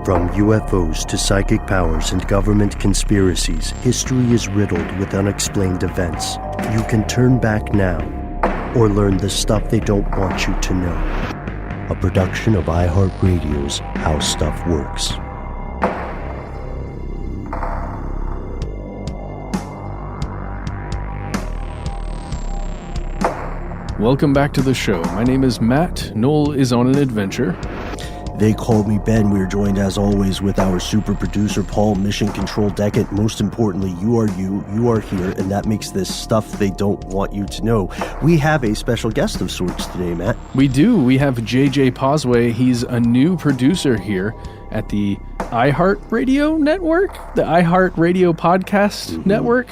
From UFOs to psychic powers and government conspiracies, history is riddled with unexplained events. You can turn back now or learn the stuff they don't want you to know. A production of iHeartRadio's How Stuff Works. Welcome back to the show. My name is Matt. Noel is on an adventure. They call me Ben. We are joined, as always, with our super producer, Paul, Mission Control Decant. Most importantly, you are here, and that makes this stuff they don't want you to know. We have a special guest of sorts today, Matt. We do. We have JJ Posway. He's a new producer here at the iHeartRadio network, the iHeartRadio podcast network.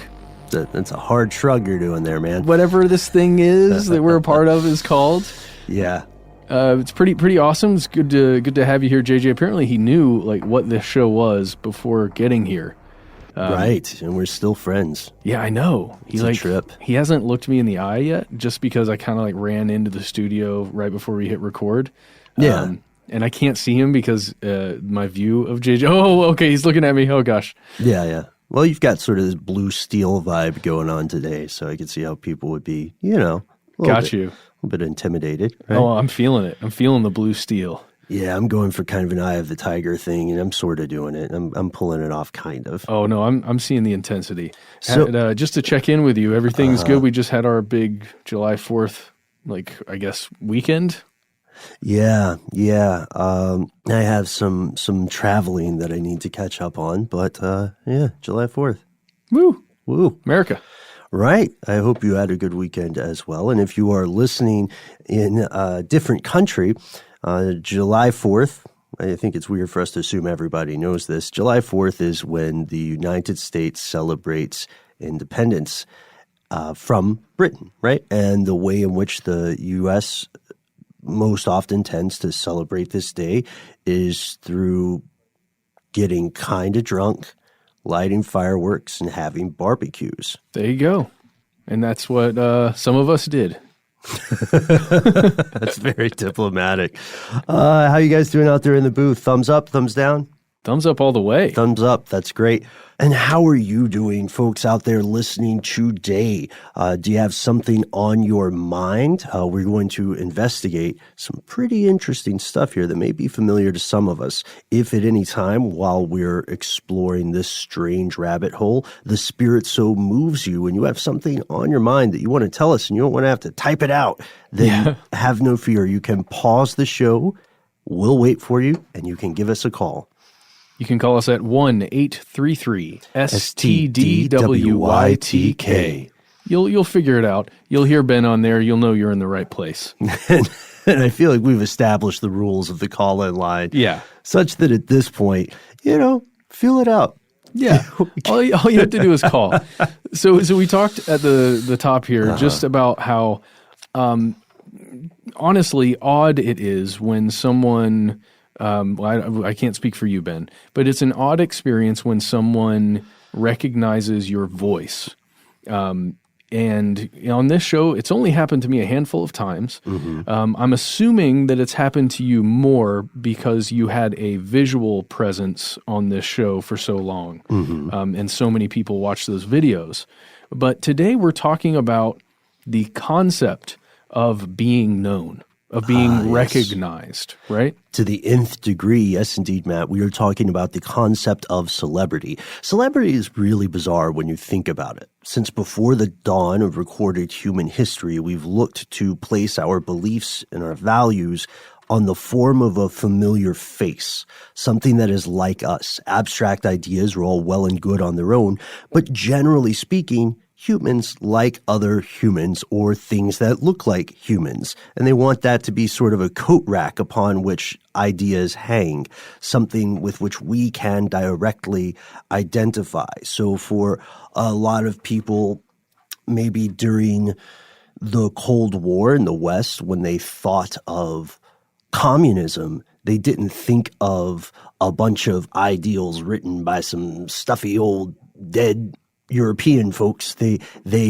That's a hard shrug you're doing there, man. Whatever this thing is that we're a part of is called. Yeah. It's pretty awesome. It's good to have you here, JJ. Apparently, he knew what this show was before getting here. Right, and we're still friends. Yeah, I know. It's a trip. He hasn't looked me in the eye yet, just because I kind of ran into the studio right before we hit record. Yeah, and I can't see him because my view of JJ. Oh, okay, he's looking at me. Oh gosh. Yeah. Well, you've got sort of this blue steel vibe going on today, so I can see how people would be, a bit intimidated. Right? Oh, I'm feeling it. I'm feeling the blue steel. Yeah, I'm going for kind of an eye of the tiger thing, and I'm sort of doing it. I'm pulling it off, kind of. Oh no, I'm seeing the intensity. So, just to check in with you, everything's good. We just had our big July 4th, weekend. Yeah. I have some traveling that I need to catch up on, but July 4th. Woo, America. Right. I hope you had a good weekend as well. And if you are listening in a different country, July 4th, I think it's weird for us to assume everybody knows this. July 4th is when the United States celebrates independence from Britain, right? And the way in which the U.S. most often tends to celebrate this day is through getting kind of drunk, lighting fireworks, and having barbecues. There you go. And that's what some of us did. That's very diplomatic. How you guys doing out there in the booth? Thumbs up, thumbs down? Thumbs up all the way. Thumbs up. That's great. And how are you doing, folks out there listening today? Do you have something on your mind? We're going to investigate some pretty interesting stuff here that may be familiar to some of us. If at any time while we're exploring this strange rabbit hole, the spirit so moves you and you have something on your mind that you want to tell us and you don't want to have to type it out, then have no fear. You can pause the show. We'll wait for you and you can give us a call. You can call us at 1-833-STDWYTK. You'll figure it out. You'll hear Ben on there. You'll know you're in the right place. And I feel like we've established the rules of the call-in line. Yeah. Such that at this point, feel it out. Yeah. all you have to do is call. So we talked at the top here just about how honestly odd it is when someone I can't speak for you, Ben, but it's an odd experience when someone recognizes your voice. And on this show, it's only happened to me a handful of times. Mm-hmm. I'm assuming that it's happened to you more because you had a visual presence on this show for so long. Mm-hmm. And so many people watch those videos. But today we're talking about the concept of being known, of being recognized, right? To the nth degree, yes, indeed, Matt. We are talking about the concept of celebrity. Celebrity is really bizarre when you think about it. Since before the dawn of recorded human history, we've looked to place our beliefs and our values on the form of a familiar face, something that is like us. Abstract ideas are all well and good on their own, but generally speaking, humans like other humans or things that look like humans. And they want that to be sort of a coat rack upon which ideas hang, something with which we can directly identify. So for a lot of people, maybe during the Cold War in the West, when they thought of communism, they didn't think of a bunch of ideals written by some stuffy old dead European folks, they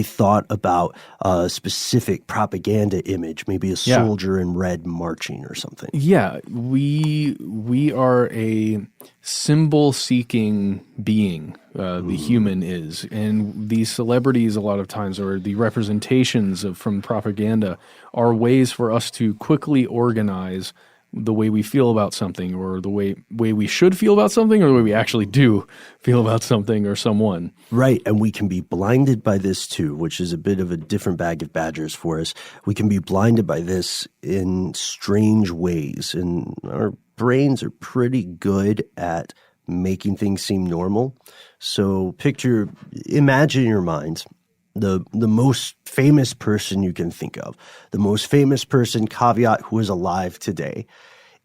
thought about a specific propaganda image, maybe a soldier in red marching or something. Yeah, we are a symbol-seeking being. The human is, and these celebrities a lot of times, or the representations from propaganda, are ways for us to quickly organize the way we feel about something, or the way we should feel about something, or the way we actually do feel about something or someone. Right, and we can be blinded by this too, which is a bit of a different bag of badgers for us. We can be blinded by this in strange ways, and our brains are pretty good at making things seem normal. So imagine in your mind the most famous person you can think of, the most famous person, caveat, who is alive today.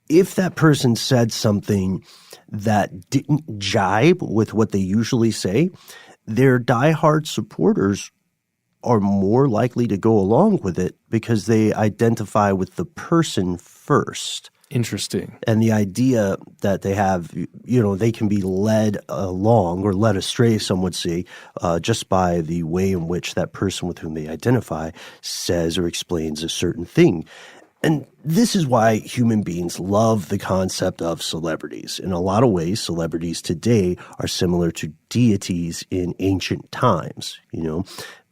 If that person said something that didn't jibe with what they usually say, their diehard supporters are more likely to go along with it because they identify with the person first. Interesting. And the idea that they have, they can be led along or led astray, some would say, just by the way in which that person with whom they identify says or explains a certain thing. And this is why human beings love the concept of celebrities. In a lot of ways, celebrities today are similar to deities in ancient times.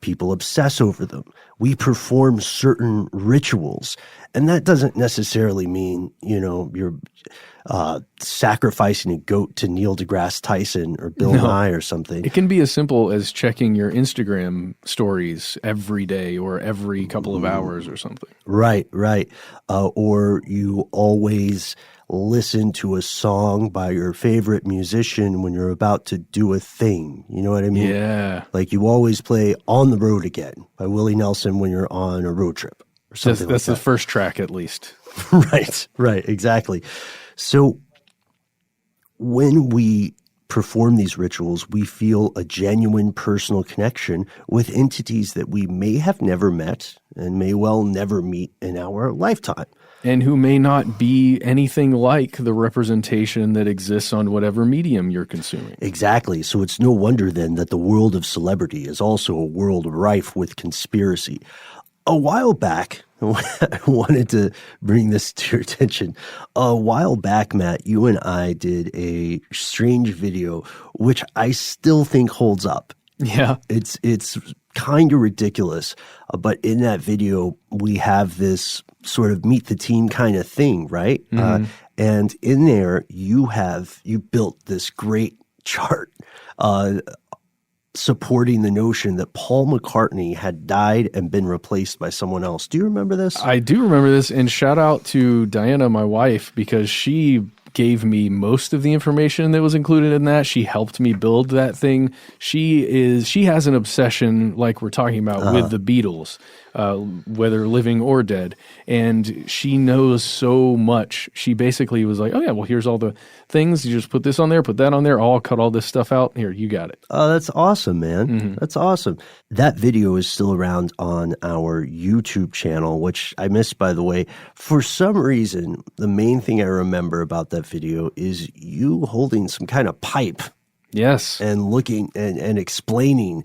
People obsess over them. We perform certain rituals. And that doesn't necessarily mean, you're sacrificing a goat to Neil deGrasse Tyson or Bill Nye or something. It can be as simple as checking your Instagram stories every day or every couple of hours or something. Right. Or you always listen to a song by your favorite musician when you're about to do a thing. You know what I mean? Yeah. Like you always play On the Road Again by Willie Nelson when you're on a road trip or something That's like the first track, at least. Right, exactly. So when we perform these rituals, we feel a genuine personal connection with entities that we may have never met and may well never meet in our lifetime. And who may not be anything like the representation that exists on whatever medium you're consuming. Exactly. So it's no wonder then that the world of celebrity is also a world rife with conspiracy. A while back, I wanted to bring this to your attention. A while back, Matt, you and I did a strange video, which I still think holds up. Yeah. It's kind of ridiculous, but in that video, we have this sort of meet the team kind of thing, right? Mm-hmm. And in there, you built this great chart supporting the notion that Paul McCartney had died and been replaced by someone else. Do you remember this? I do remember this, and shout out to Diana, my wife, because she gave me most of the information that was included in that. She helped me build that thing. She has an obsession, like we're talking about, with the Beatles, whether living or dead. And she knows so much. She basically was like, oh yeah, well, here's all the things. You just put this on there, put that on there. I'll cut all this stuff out. Here, you got it. Oh, that's awesome, man. Mm-hmm. That's awesome. That video is still around on our YouTube channel, which I missed, by the way. For some reason, the main thing I remember about that video is you holding some kind of pipe. Yes. And looking and explaining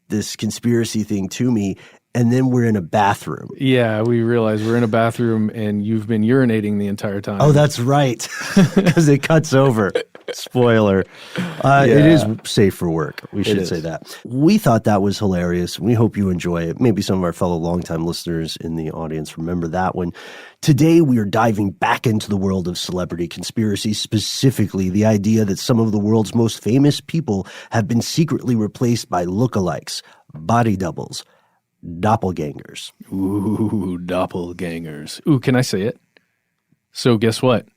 this conspiracy thing to me. And then we're in a bathroom. Yeah, we realize we're in a bathroom and you've been urinating the entire time. Oh, that's right. Because it cuts over. Spoiler. It is safe for work. We should say that. We thought that was hilarious. We hope you enjoy it. Maybe some of our fellow longtime listeners in the audience remember that one. Today, we are diving back into the world of celebrity conspiracy, specifically the idea that some of the world's most famous people have been secretly replaced by lookalikes, body doubles, doppelgangers. Ooh, doppelgangers. Ooh, can I say it? So guess what?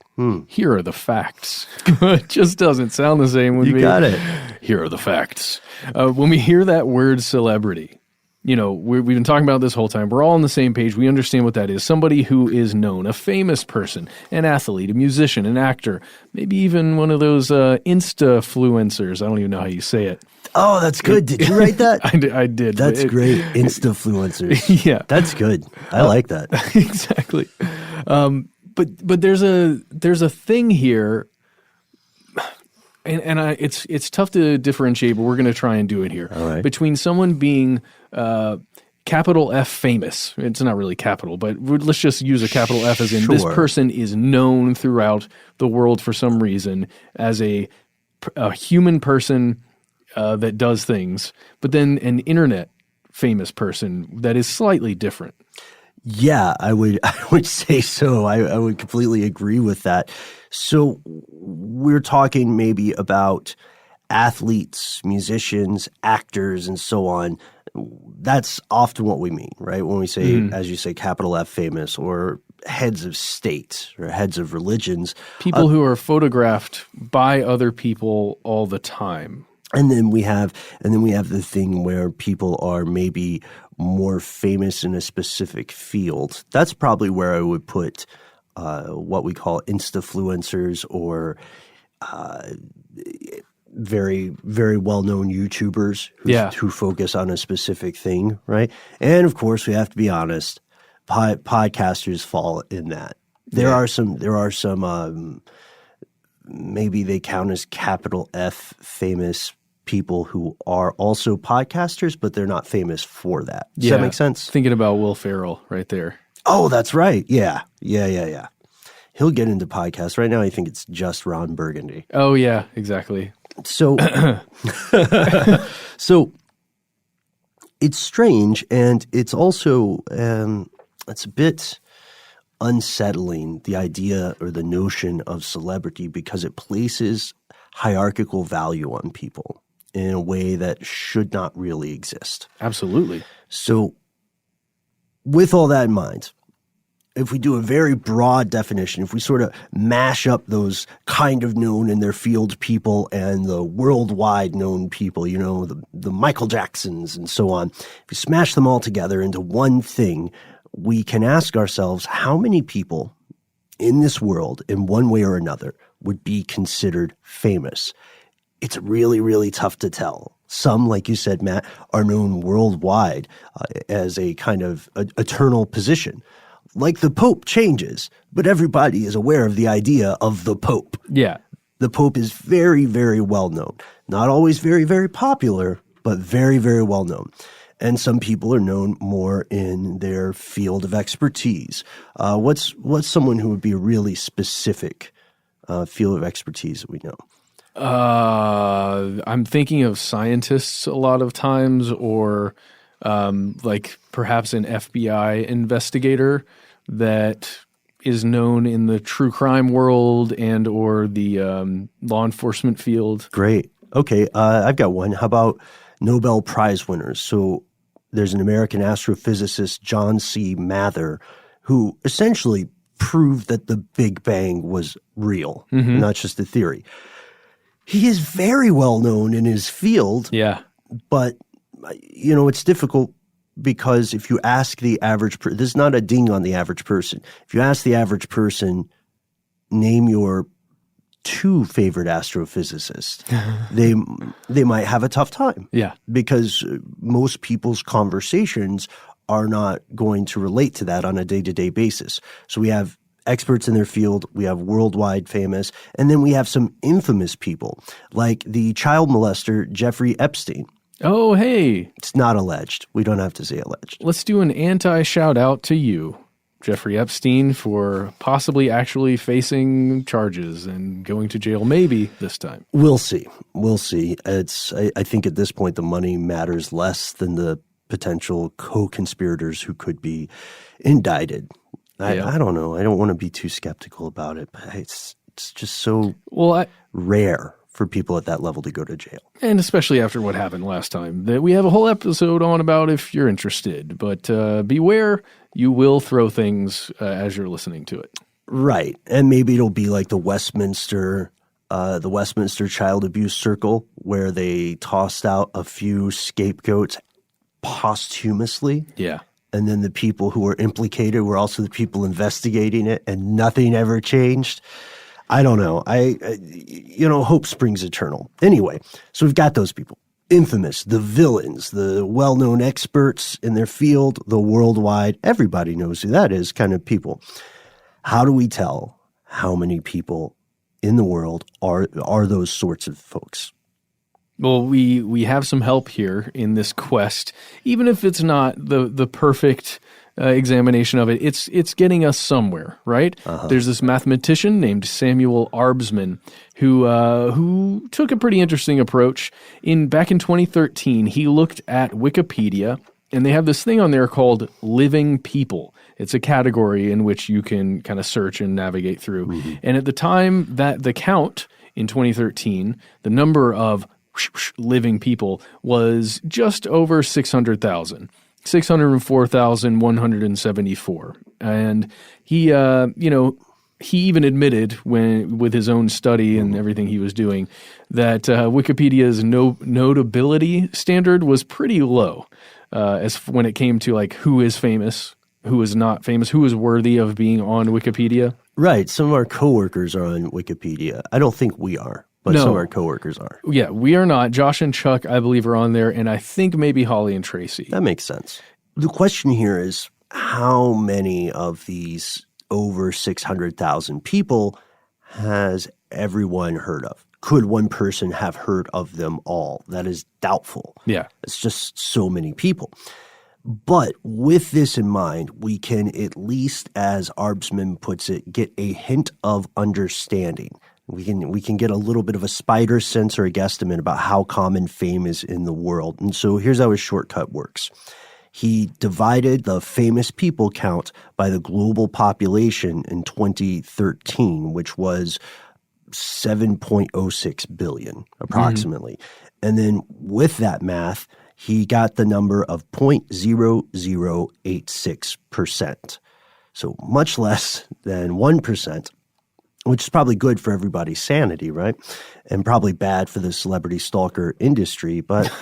Here are the facts. It just doesn't sound the same when you got it. Here are the facts. When we hear that word celebrity, we've been talking about this whole time. We're all on the same page. We understand what that is. Somebody who is known, a famous person, an athlete, a musician, an actor, maybe even one of those Insta-fluencers. I don't even know how you say it. Oh, that's good. Did you write that? I did. That's great. Insta-fluencers. Yeah. That's good. I like that. Exactly. But there's a thing here. It's tough to differentiate, but we're going to try and do it here. All right. Between someone being capital F famous, it's not really capital, but let's just use a capital F as in this Sure. person is known throughout the world for some reason as a human person that does things, but then an internet famous person that is slightly different. Yeah, I would say so. I would completely agree with that. So we're talking maybe about athletes, musicians, actors, and so on. That's often what we mean, right? When we say, as you say, capital F famous, or heads of state or heads of religions. People who are photographed by other people all the time. And then we have the thing where people are maybe more famous in a specific field. That's probably where I would put what we call instafluencers, or very, very well-known YouTubers who focus on a specific thing, right? And of course, we have to be honest, podcasters fall in that. There are some maybe they count as capital F famous people who are also podcasters, but they're not famous for that. Does that make sense? Thinking about Will Ferrell right there. Oh, that's right. Yeah. He'll get into podcasts. Right now, I think it's just Ron Burgundy. Oh, yeah, exactly. So, so it's strange, and it's also it's a bit unsettling, the idea or the notion of celebrity, because it places hierarchical value on people in a way that should not really exist. Absolutely. So with all that in mind, if we do a very broad definition, if we sort of mash up those kind of known in their field people and the worldwide known people, you know, the Michael Jacksons and so on, if we smash them all together into one thing, we can ask ourselves how many people in this world, in one way or another, would be considered famous. It's really, really tough to tell. Some, like you said, Matt, are known worldwide as a kind of eternal position. Like the Pope changes, but everybody is aware of the idea of the Pope. Yeah. The Pope is very, very well known. Not always very, very popular, but very, very well known. And some people are known more in their field of expertise. What's someone who would be a really specific field of expertise that we know? I'm thinking of scientists a lot of times, or like perhaps an FBI investigator that is known in the true crime world and or the law enforcement field. Great. Okay, I've got one. How about Nobel Prize winners? So there's an American astrophysicist, John C. Mather, who essentially proved that the Big Bang was real, not just a theory. He is very well known in his field. Yeah. But, you know, it's difficult because if you ask the average person, this is not a ding on the average person. If you ask the average person, name your two favorite astrophysicists, they might have a tough time. Yeah. Because most people's conversations are not going to relate to that on a day-to-day basis. So we have experts in their field, we have worldwide famous, and then we have some infamous people, like the child molester Jeffrey Epstein. Oh, hey. It's not alleged. We don't have to say alleged. Let's do an anti-shout out to you, Jeffrey Epstein, for possibly actually facing charges and going to jail maybe this time. We'll see. We'll see. I think at this point the money matters less than the potential co-conspirators who could be indicted. I don't know. I don't want to be too skeptical about it, but it's just so rare for people at that level to go to jail. And especially after what happened last time, that we have a whole episode on about if you're interested. But beware, you will throw things as you're listening to it. Right. And maybe it'll be like the Westminster child abuse circle, where they tossed out a few scapegoats posthumously. Yeah. And then the people who were implicated were also the people investigating it, and nothing ever changed. I don't know. Hope springs eternal. Anyway, so we've got those people. Infamous, the villains, the well-known experts in their field, the worldwide, everybody knows who that is kind of people. How do we tell how many people in the world are those sorts of folks? Well, we have some help here in this quest, even if it's not the perfect examination of it. It's getting us somewhere, right? There's this mathematician named Samuel Arbsman who took a pretty interesting approach. Back in 2013, he looked at Wikipedia, and they have this thing on there called living people. It's a category in which you can kind of search and navigate through. Mm-hmm. And at the time that the count in 2013, the number of living people was just over 600,000, 604,174. And he even admitted with his own study and everything he was doing that Wikipedia's notability standard was pretty low as when it came to like who is famous, who is not famous, who is worthy of being on Wikipedia. Right. Some of our coworkers are on Wikipedia. I don't think we are. But some of our coworkers are. Yeah, we are not. Josh and Chuck, I believe, are on there, and I think maybe Holly and Tracy. That makes sense. The question here is how many of these over 600,000 people has everyone heard of? Could one person have heard of them all? That is doubtful. Yeah. It's just so many people. But with this in mind, we can at least, as Arbsman puts it, get a hint of understanding. We can get a little bit of a spider sense or a guesstimate about how common fame is in the world. And so here's how his shortcut works. He divided the famous people count by the global population in 2013, which was 7.06 billion approximately. Mm-hmm. And then with that math, he got the number of 0.0086%. So much less than 1%. Which is probably good for everybody's sanity, right? And probably bad for the celebrity stalker industry, but,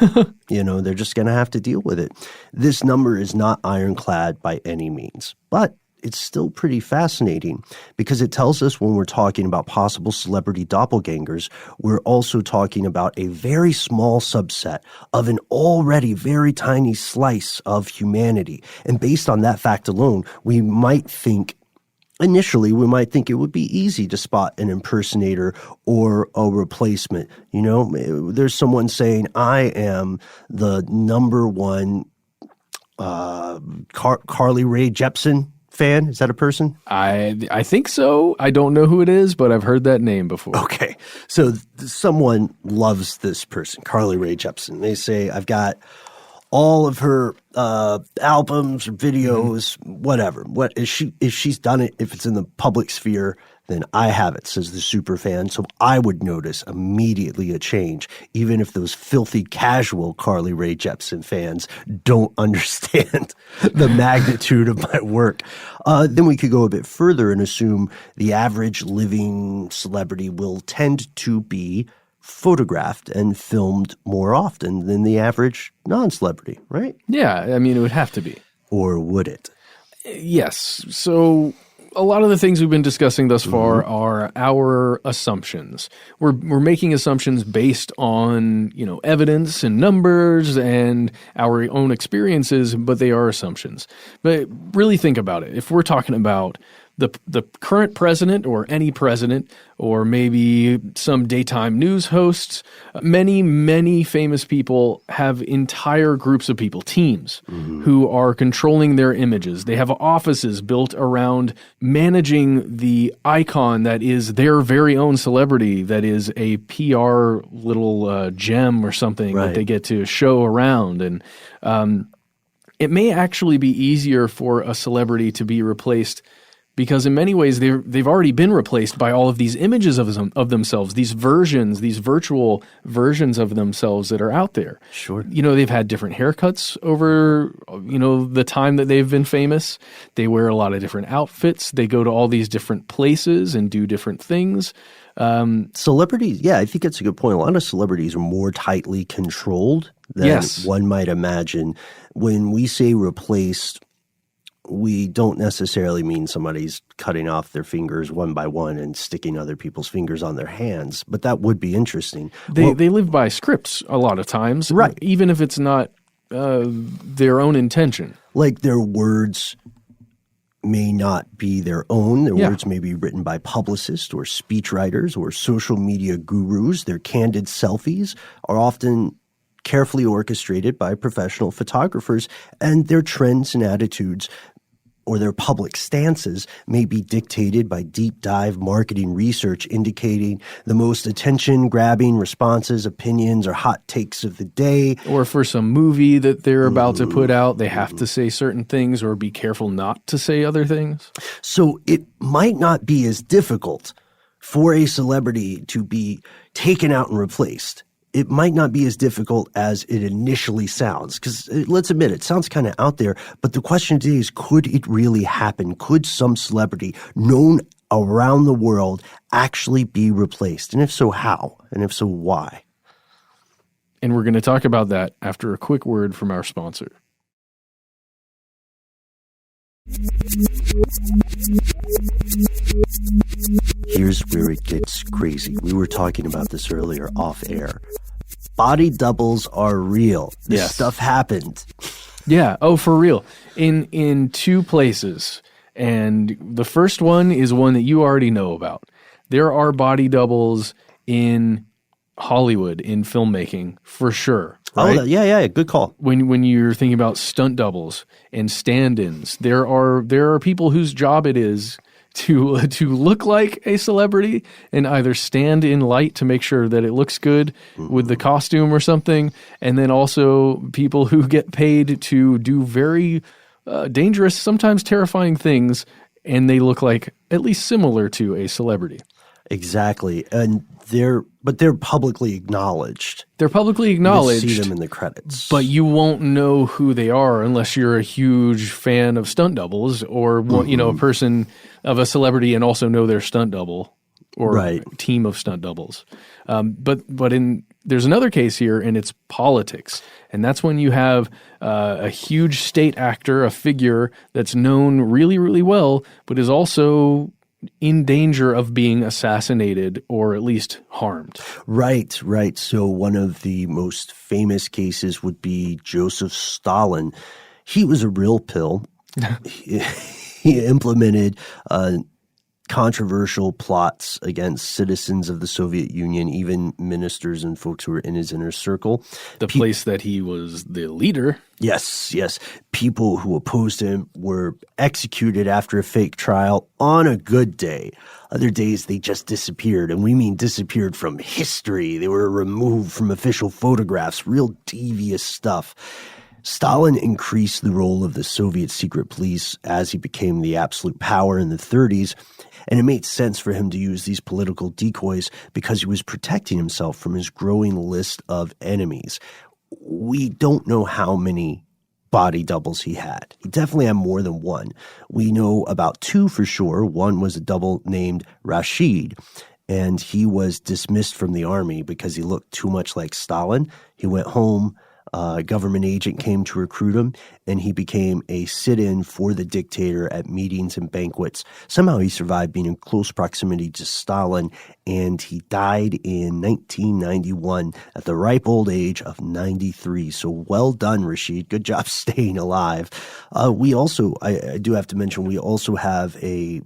they're just going to have to deal with it. This number is not ironclad by any means, but it's still pretty fascinating because it tells us when we're talking about possible celebrity doppelgangers, we're also talking about a very small subset of an already very tiny slice of humanity. And based on that fact alone, Initially, we might think it would be easy to spot an impersonator or a replacement. There's someone saying, I am the number one Carly Rae Jepsen fan. Is that a person? I think so. I don't know who it is, but I've heard that name before. Okay. So someone loves this person, Carly Rae Jepsen. They say, I've got all of her albums or videos, whatever. If she's done it, if it's in the public sphere, then I have it, says the super fan. So I would notice immediately a change, even if those filthy casual Carly Rae Jepsen fans don't understand the magnitude of my work. Then we could go a bit further and assume the average living celebrity will tend to be photographed and filmed more often than the average non-celebrity, right? Yeah, I mean, it would have to be. Or would it? Yes. So a lot of the things we've been discussing thus far are our assumptions. We're making assumptions based on, evidence and numbers and our own experiences, but they are assumptions. But really think about it. If we're talking about the current president or any president or maybe some daytime news hosts, many, many famous people have entire groups of people, teams, who are controlling their images. They have offices built around managing the icon that is their very own celebrity, that is a PR little gem or something that they get to show around. And it may actually be easier for a celebrity to be replaced because in many ways they've already been replaced by all of these images of themselves, these versions, these virtual versions of themselves that are out there. Sure. They've had different haircuts over, the time that they've been famous. They wear a lot of different outfits. They go to all these different places and do different things. Celebrities, yeah, I think that's a good point. A lot of celebrities are more tightly controlled than one might imagine. When we say replaced, we don't necessarily mean somebody's cutting off their fingers one by one and sticking other people's fingers on their hands, but that would be interesting. They live by scripts a lot of times, right? Even if it's not their own intention. Like their words may not be their own. Their Yeah. words may be written by publicists or speechwriters or social media gurus. Their candid selfies are often carefully orchestrated by professional photographers, and their trends and attitudes or their public stances may be dictated by deep dive marketing research indicating the most attention-grabbing responses, opinions, or hot takes of the day. Or for some movie that they're about to put out, they have to say certain things or be careful not to say other things. So it might not be as difficult for a celebrity to be taken out and replaced. It might not be as difficult as it initially sounds, because let's admit it sounds kind of out there. But the question today is, could it really happen? Could some celebrity known around the world actually be replaced? And if so, how? And if so, why? And we're going to talk about that after a quick word from our sponsor. Here's where it gets crazy. We were talking about this earlier off air. Body doubles are real. This Yes. stuff happened. Yeah. Oh, for real. In two places. And the first one is one that you already know about. There are body doubles in Hollywood, in filmmaking, for sure. Right? Oh, yeah. Good call. When you're thinking about stunt doubles and stand-ins, there are people whose job it is to look like a celebrity and either stand in light to make sure that it looks good with the costume or something, and then also people who get paid to do very dangerous, sometimes terrifying things, and they look like at least similar to a celebrity. Exactly. And they're publicly acknowledged. They're publicly You acknowledged. see them in the credits. But you won't know who they are unless you're a huge fan of stunt doubles or a person of a celebrity and also know their stunt double or Right. team of stunt doubles. But there's another case here, and it's politics, and that's when you have a huge state actor, a figure that's known really, really well, but is also in danger of being assassinated or at least harmed. Right. So one of the most famous cases would be Joseph Stalin. He was a real pill. He implemented controversial plots against citizens of the Soviet Union, even ministers and folks who were in his inner circle. The place that he was the leader. Yes. People who opposed him were executed after a fake trial on a good day. Other days, they just disappeared. And we mean disappeared from history. They were removed from official photographs, real devious stuff. Stalin increased the role of the Soviet secret police as he became the absolute power in the 30s. And it made sense for him to use these political decoys because he was protecting himself from his growing list of enemies. We don't know how many body doubles he had. He definitely had more than one. We know about two for sure. One was a double named Rashid, and he was dismissed from the army because he looked too much like Stalin. He went home. A government agent came to recruit him, and he became a sit-in for the dictator at meetings and banquets. Somehow he survived being in close proximity to Stalin, and he died in 1991 at the ripe old age of 93. So well done, Rashid. Good job staying alive. We also, I do have to mention, we also have a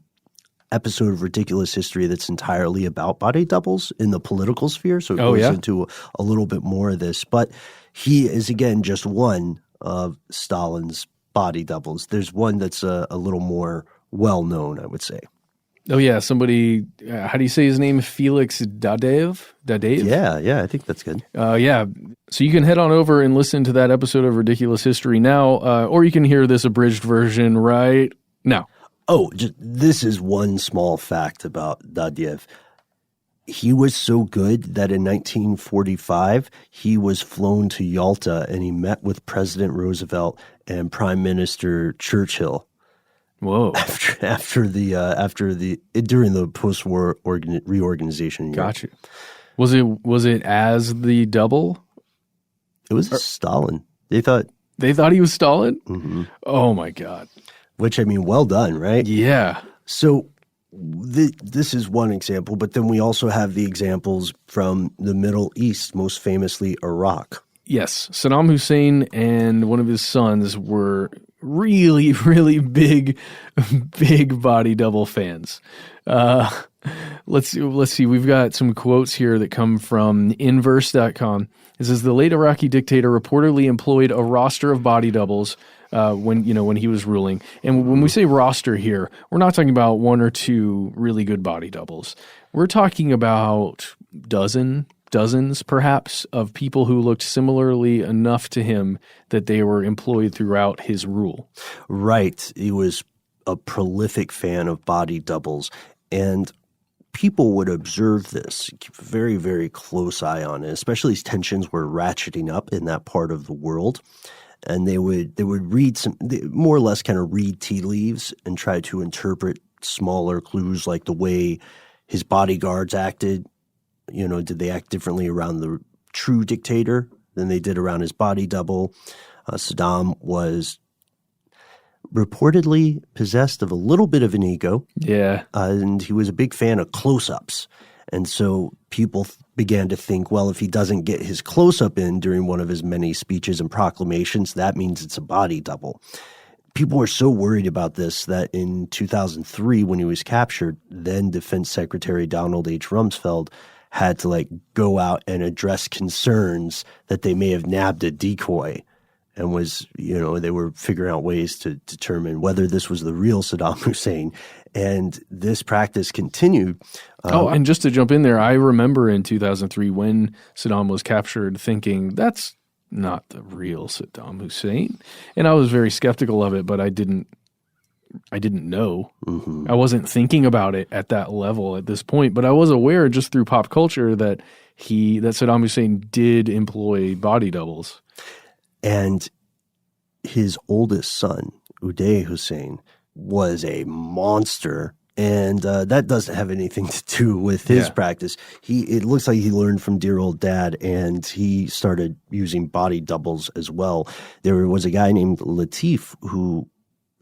episode of Ridiculous History that's entirely about body doubles in the political sphere. So it goes into a little bit more of this. But he is, again, just one of Stalin's body doubles. There's one that's a little more well-known, I would say. Oh, yeah. Somebody, how do you say his name? Felix Dadaev? Yeah, I think that's good. Yeah. So you can head on over and listen to that episode of Ridiculous History now, or you can hear this abridged version right now. Oh, this is one small fact about Dadaev. He was so good that in 1945, he was flown to Yalta and he met with President Roosevelt and Prime Minister Churchill. Whoa! During the post-war reorganization year. Gotcha. Was it as the double? It was Stalin. They thought he was Stalin? Mm-hmm. Oh my God! Which, I mean, well done, right? Yeah. So this is one example, but then we also have the examples from the Middle East, most famously Iraq. Yes, Saddam Hussein and one of his sons were really, really big body double fans. Let's see. We've got some quotes here that come from inverse.com. It says the late Iraqi dictator reportedly employed a roster of body doubles when he was ruling. And when we say roster here, we're not talking about one or two really good body doubles. We're talking about dozens perhaps of people who looked similarly enough to him that they were employed throughout his rule. Right. He was a prolific fan of body doubles, and people would observe this, keep a very, very close eye on it, especially as tensions were ratcheting up in that part of the world. And they would read more or less kind of read tea leaves and try to interpret smaller clues like the way his bodyguards acted. Did they act differently around the true dictator than they did around his body double? Saddam was reportedly possessed of a little bit of an ego. Yeah. And he was a big fan of close-ups. And so people began to think, well, if he doesn't get his close-up in during one of his many speeches and proclamations, that means it's a body double. People were so worried about this that in 2003, when he was captured, then Defense Secretary Donald H. Rumsfeld had to go out and address concerns that they may have nabbed a decoy, and they were figuring out ways to determine whether this was the real Saddam Hussein. And this practice continued. And just to jump in there, I remember in 2003 when Saddam was captured thinking, that's not the real Saddam Hussein. And I was very skeptical of it, but I didn't know. Mm-hmm. I wasn't thinking about it at that level at this point, but I was aware just through pop culture that Saddam Hussein did employ body doubles. And his oldest son, Uday Hussein, was a monster, and that doesn't have anything to do with his practice. It looks like he learned from dear old dad, and he started using body doubles as well. There was a guy named Latif who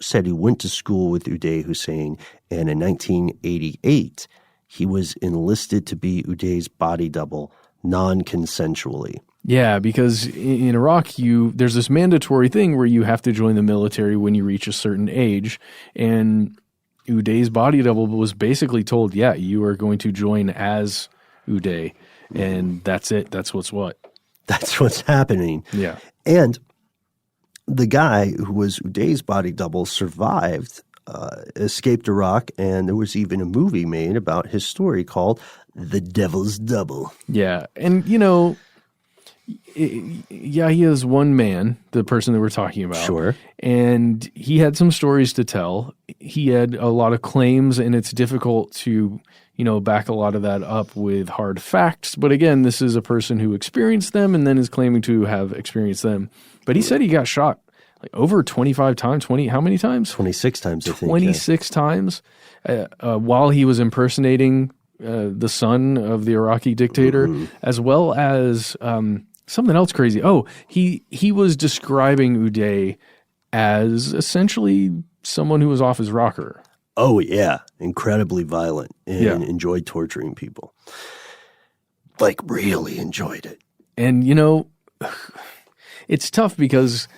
said he went to school with Uday Hussein, and in 1988, he was enlisted to be Uday's body double non-consensually. Yeah, because in Iraq, there's this mandatory thing where you have to join the military when you reach a certain age, and Uday's body double was basically told, yeah, you are going to join as Uday, and that's it. That's what. That's what's happening. Yeah. And the guy who was Uday's body double survived, escaped Iraq, and there was even a movie made about his story called The Devil's Double. Yeah, and he is one man, the person that we're talking about. Sure. And he had some stories to tell. He had a lot of claims, and it's difficult to, back a lot of that up with hard facts. But again, this is a person who experienced them and then is claiming to have experienced them. But he said he got shot over 25 times, how many times? 26 times, I think. 26 times while he was impersonating the son of the Iraqi dictator, as well as something else crazy. Oh, he was describing Uday as essentially someone who was off his rocker. Oh, yeah. Incredibly violent and enjoyed torturing people. Really enjoyed it. And, it's tough because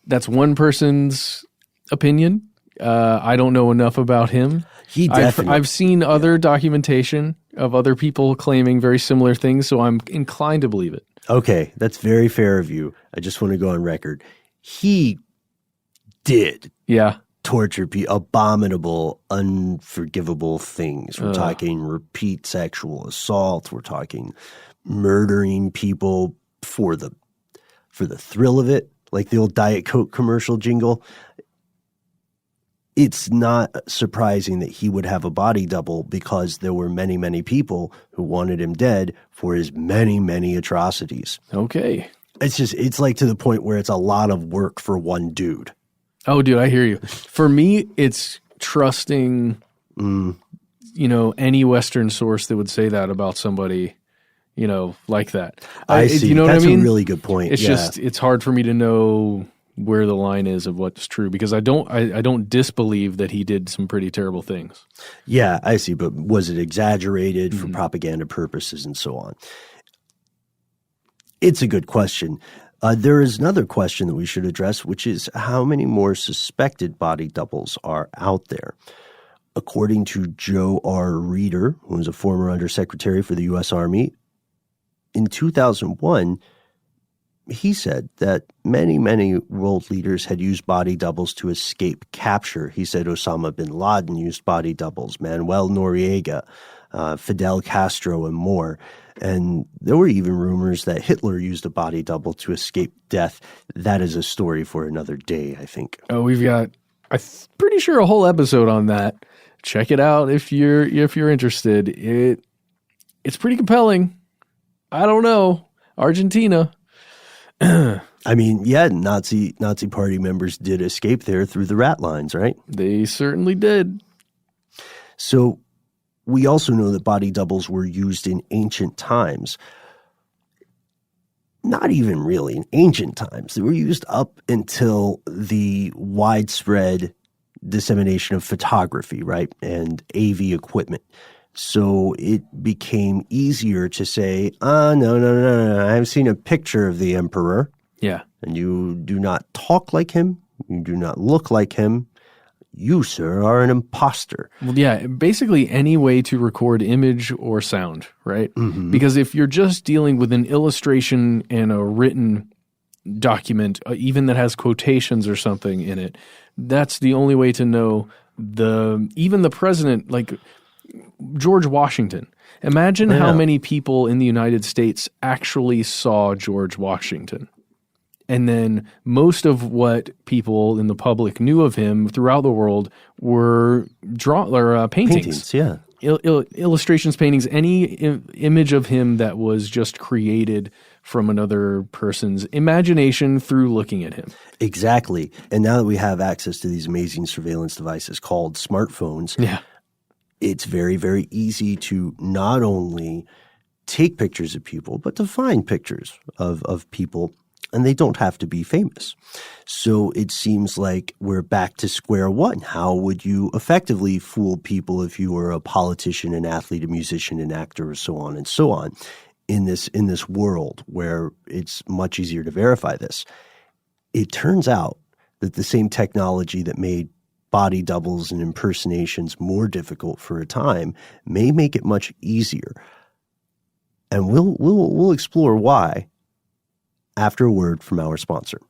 that's one person's opinion. I don't know enough about him. I've seen other documentation of other people claiming very similar things, so I'm inclined to believe it. Okay, that's very fair of you. I just want to go on record. He did torture people, abominable, unforgivable things. We're talking repeat sexual assault. We're talking murdering people for the thrill of it, like the old Diet Coke commercial jingle. It's not surprising that he would have a body double because there were many, many people who wanted him dead for his many, many atrocities. Okay. It's to the point where it's a lot of work for one dude. Oh, dude, I hear you. For me, it's trusting, any Western source that would say that about somebody, like that. I see. You know That's what I mean? A really good point. It's it's hard for me to know where the line is of what's true because I don't disbelieve that he did some pretty terrible things. Yeah, I see. But was it exaggerated for propaganda purposes and so on? It's a good question. There is another question that we should address, which is how many more suspected body doubles are out there? According to Joe R. Reeder, who was a former undersecretary for the U.S. Army, in 2001, he said that many world leaders had used body doubles to escape capture. He said Osama bin Laden used body doubles, Manuel Noriega, Fidel Castro, and more. And there were even rumors that Hitler used a body double to escape death. That is a story for another day, I think. Oh, we've got, I'm pretty sure, a whole episode on that. Check it out if you're interested. It's pretty compelling. I don't know. Argentina. I mean, yeah, Nazi party members did escape there through the rat lines, right? They certainly did. So we also know that body doubles were used in ancient times. Not even really in ancient times. They were used up until the widespread dissemination of photography, right, and AV equipment. So it became easier to say, no, I've seen a picture of the emperor. Yeah. And you do not talk like him. You do not look like him. You, sir, are an imposter. Well, yeah, basically any way to record image or sound, right? Mm-hmm. Because if you're just dealing with an illustration and a written document, even that has quotations or something in it, that's the only way to know even the president, like George Washington. Imagine how many people in the United States actually saw George Washington. And then most of what people in the public knew of him throughout the world were paintings. Yeah. Illustrations, paintings, any image of him that was just created from another person's imagination through looking at him. Exactly. And now that we have access to these amazing surveillance devices called smartphones, it's very, very easy to not only take pictures of people, but to find pictures of people. And they don't have to be famous. So it seems like we're back to square one. How would you effectively fool people if you were a politician, an athlete, a musician, an actor, so on and so on in this world where it's much easier to verify this? It turns out that the same technology that made body doubles and impersonations more difficult for a time may make it much easier. And we'll explore why after a word from our sponsor.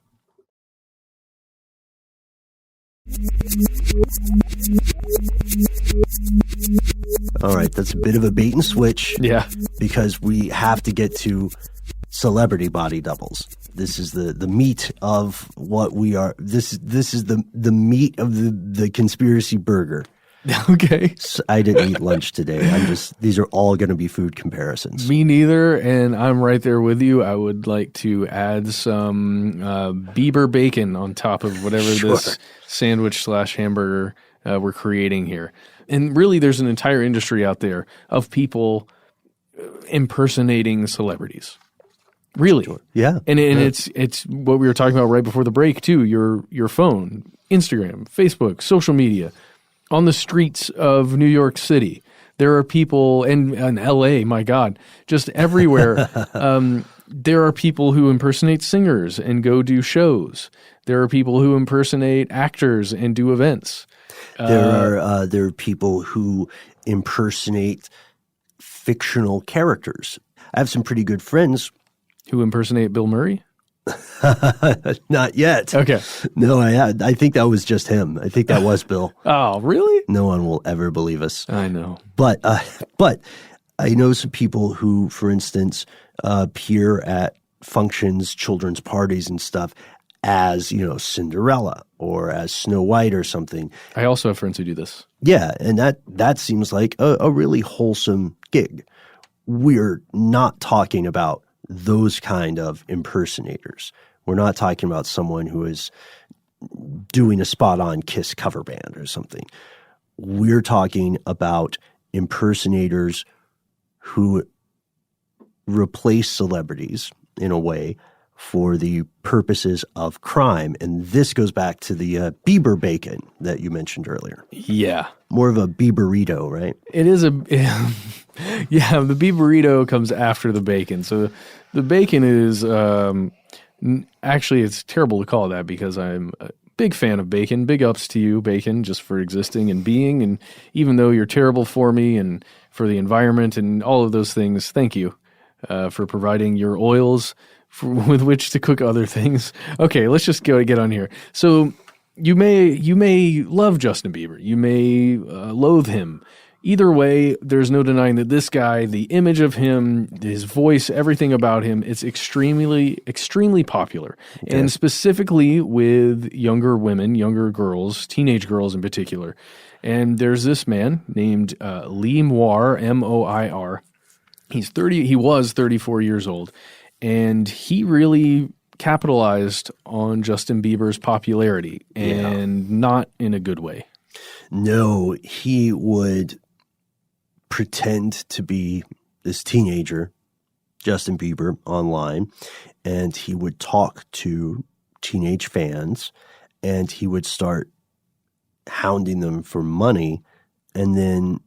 All right, that's a bit of a bait and switch. Yeah. Because we have to get to celebrity body doubles. This is the meat of what we are. This is the meat of the conspiracy burger. Okay. So I didn't eat lunch today. These are all going to be food comparisons. Me neither, and I'm right there with you. I would like to add some Bieber bacon on top of whatever this sandwich / hamburger we're creating here. And really, there's an entire industry out there of people impersonating celebrities. Really. Sure. Yeah. And it's what we were talking about right before the break, too. Your phone, Instagram, Facebook, social media. On the streets of New York City, there are people, and LA, my God, just everywhere. There are people who impersonate singers and go do shows. There are people who impersonate actors and do events. There are people who impersonate fictional characters. I have some pretty good friends who impersonate Bill Murray. Not yet. Okay. No, I think that was just him. I think that was Bill. Oh, really? No one will ever believe us. I know. But I know some people who, for instance, appear at functions, children's parties and stuff as, Cinderella or as Snow White or something. I also have friends who do this. Yeah, and that seems like a really wholesome gig. We're not talking about those kind of impersonators. We're not talking about someone who is doing a spot-on Kiss cover band or something. We're talking about impersonators who replace celebrities in a way for the purposes of crime. And this goes back to the Bieber bacon that you mentioned earlier. Yeah. More of a Bieberito, right? It is yeah, the Bieberito comes after the bacon. So the bacon is Actually, it's terrible to call it that because I'm a big fan of bacon. Big ups to you, bacon, just for existing and being. And even though you're terrible for me and for the environment and all of those things, thank you for providing your oils with which to cook other things. Okay, let's just get on here. So you may love Justin Bieber. You may loathe him. Either way, there's no denying that this guy, the image of him, his voice, everything about him, it's extremely, extremely popular. Okay. And specifically with younger women, younger girls, teenage girls in particular. And there's this man named Lee Moir, M-O-I-R. He was 34 years old. And he really capitalized on Justin Bieber's popularity, and not in a good way. No, he would pretend to be this teenager, Justin Bieber, online, and he would talk to teenage fans, and he would start hounding them for money, and then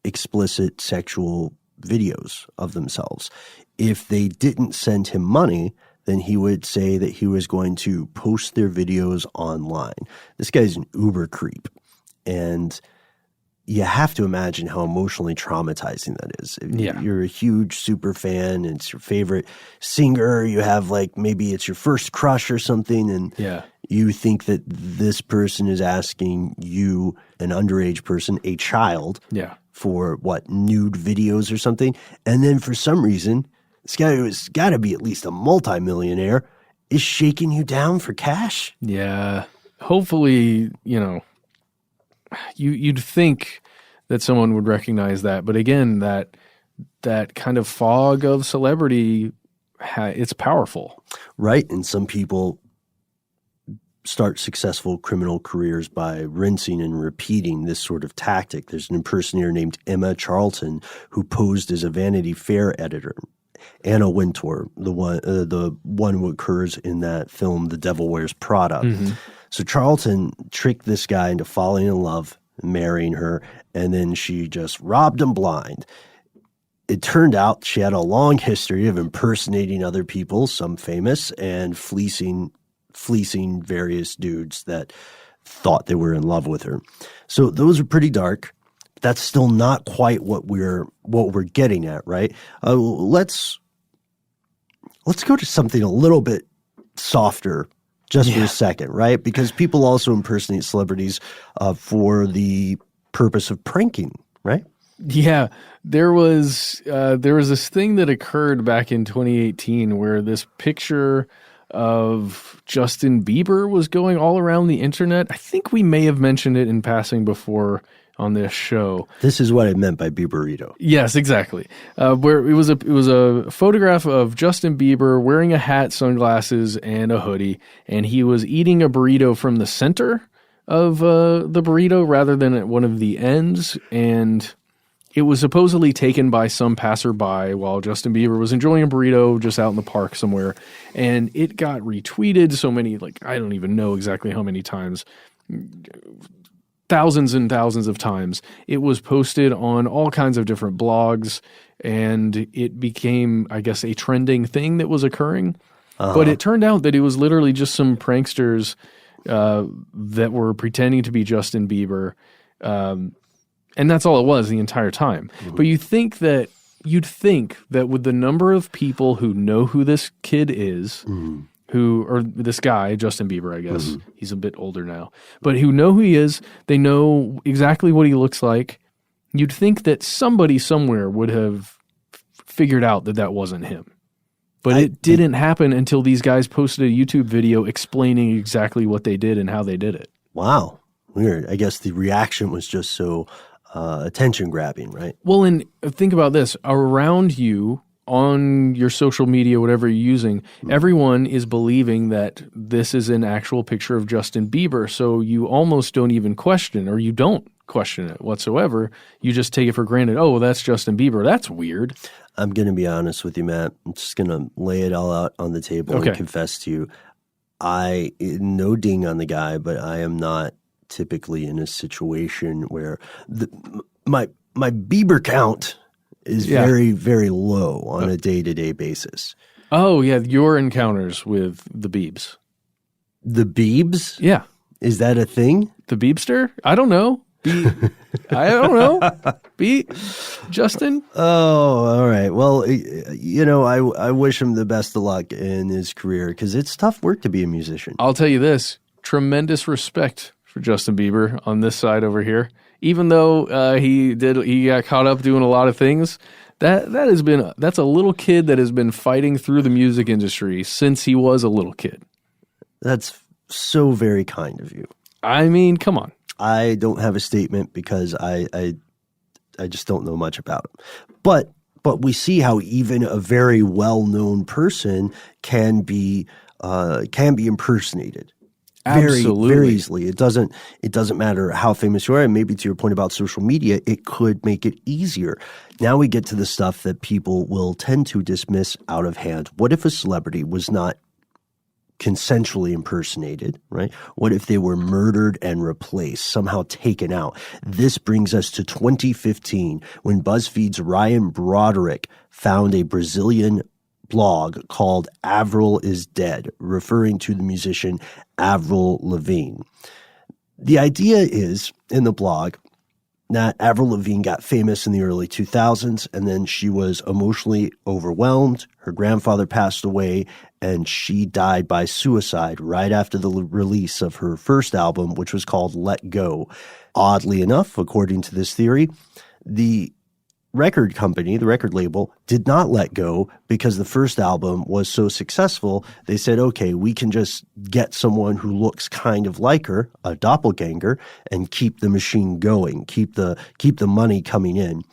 explicit sexual videos of themselves. If they didn't send him money, then he would say that he was going to post their videos online. This guy's an uber creep, and you have to imagine how emotionally traumatizing that is. Yeah. You're a huge super fan, and it's your favorite singer. You have maybe it's your first crush or something, and you think that this person is asking you, an underage person, a child, for nude videos or something. And then for some reason, this guy who's got to be at least a multimillionaire is shaking you down for cash. Yeah. Hopefully, you'd think that someone would recognize that. But again, that kind of fog of celebrity, it's powerful. Right. And some people start successful criminal careers by rinsing and repeating this sort of tactic. There's an impersonator named Emma Charlton who posed as a Vanity Fair editor. Anna Wintour, the one who occurs in that film, The Devil Wears Prada. Mm-hmm. So Charlton tricked this guy into falling in love, marrying her, and then she just robbed him blind. It turned out she had a long history of impersonating other people, some famous, and fleecing various dudes that thought they were in love with her. So those are pretty dark. That's still not quite what we're getting at, right? Let's go to something a little bit softer just for a second, right? Because people also impersonate celebrities for the purpose of pranking, right? Yeah, there was this thing that occurred back in 2018 where this picture of Justin Bieber was going all around the internet. I think we may have mentioned it in passing before on this show. This is what I meant by Bieberito. Yes, exactly. Where it was a photograph of Justin Bieber wearing a hat, sunglasses, and a hoodie, and he was eating a burrito from the center of the burrito rather than at one of the ends, and it was supposedly taken by some passerby while Justin Bieber was enjoying a burrito just out in the park somewhere, and it got retweeted so many, I don't even know exactly how many times. Thousands and thousands of times. It was posted on all kinds of different blogs, and it became, I guess, a trending thing that was occurring. Uh-huh. But it turned out that it was literally just some pranksters that were pretending to be Justin Bieber, and that's all it was the entire time. Mm-hmm. But you'd think that with the number of people who know who this kid is, or this guy, Justin Bieber, I guess. Mm-hmm. He's a bit older now. But who know who he is, they know exactly what he looks like. You'd think that somebody somewhere would have figured out that wasn't him. But it didn't happen until these guys posted a YouTube video explaining exactly what they did and how they did it. Wow. Weird. I guess the reaction was just so attention-grabbing, right? Well, and think about this. Around you, on your social media, whatever you're using, everyone is believing that this is an actual picture of Justin Bieber. So you almost don't even question, or you don't question it whatsoever. You just take it for granted. Oh, well, that's Justin Bieber. That's weird. I'm going to be honest with you, Matt. I'm just going to lay it all out on the table and confess to you. No ding on the guy, but I am not typically in a situation where my Bieber count is very, very low on a day-to-day basis. Oh, yeah, your encounters with the Beebs. The Beebs? Yeah. Is that a thing? The Beebster? I don't know. I don't know. Justin? Oh, all right. Well, I wish him the best of luck in his career because it's tough work to be a musician. I'll tell you this. Tremendous respect for Justin Bieber on this side over here. Even though he got caught up doing a lot of things, that's a little kid that has been fighting through the music industry since he was a little kid. That's so very kind of you. I mean, come on. I don't have a statement because I just don't know much about him. But we see how even a very well-known person can be impersonated. Absolutely. Very, very easily. It doesn't matter how famous you are. And maybe to your point about social media, it could make it easier. Now we get to the stuff that people will tend to dismiss out of hand. What if a celebrity was not consensually impersonated, right? What if they were murdered and replaced, somehow taken out? This brings us to 2015 when BuzzFeed's Ryan Broderick found a Brazilian blog called Avril is Dead, referring to the musician Avril Lavigne. The idea is, in the blog, that Avril Lavigne got famous in the early 2000s, and then she was emotionally overwhelmed. Her grandfather passed away, and she died by suicide right after the release of her first album, which was called Let Go. Oddly enough, according to this theory, the record company, the record label, did not let go because the first album was so successful. They said, okay, we can just get someone who looks kind of like her, a doppelganger, and keep the machine going, keep the money coming in.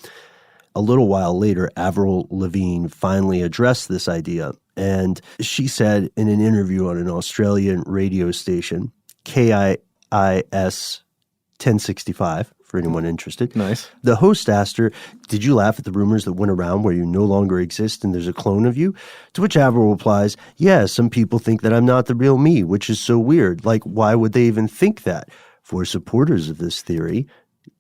A little while later, Avril Lavigne finally addressed this idea, and she said in an interview on an Australian radio station, KIIS 1065, for anyone interested. Nice. The host asked her, did you laugh at the rumors that went around where you no longer exist and there's a clone of you? To which Avril replies, yeah, some people think that I'm not the real me, which is so weird. Like, why would they even think that? For supporters of this theory,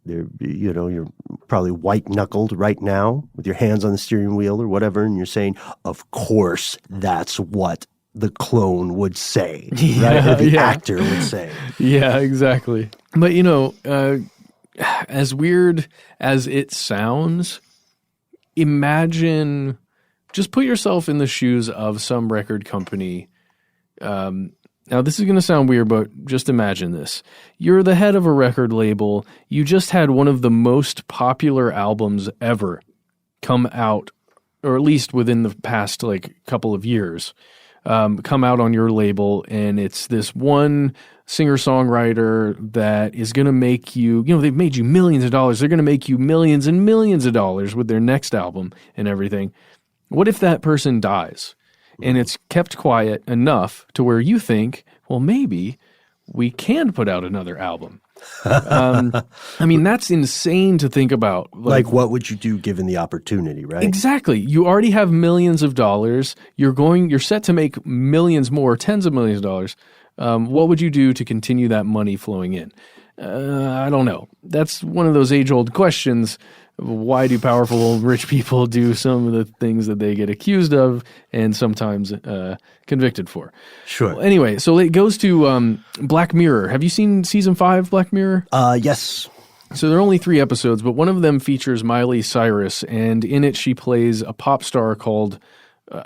you're probably white-knuckled right now with your hands on the steering wheel or whatever, and you're saying, of course, that's what the clone would say, right? Or the actor would say. Yeah, exactly. But, as weird as it sounds, imagine, just put yourself in the shoes of some record company. Now, this is going to sound weird, but just imagine this. You're the head of a record label. You just had one of the most popular albums ever come out, or at least within the past couple of years, come out on your label, and it's this one singer-songwriter that is going to make you, they've made you millions of dollars. They're going to make you millions and millions of dollars with their next album and everything. What if that person dies and it's kept quiet enough to where you think, well, maybe we can put out another album? I mean, that's insane to think about. Like, what would you do given the opportunity, right? Exactly. You already have millions of dollars. You're set to make millions more, tens of millions of dollars. What would you do to continue that money flowing in? I don't know. That's one of those age-old questions. Why do powerful rich people do some of the things that they get accused of and sometimes convicted for? Sure. Well, anyway, so it goes to Black Mirror. Have you seen season 5 Black Mirror? Yes. So there are only 3 episodes, but one of them features Miley Cyrus, and in it she plays a pop star called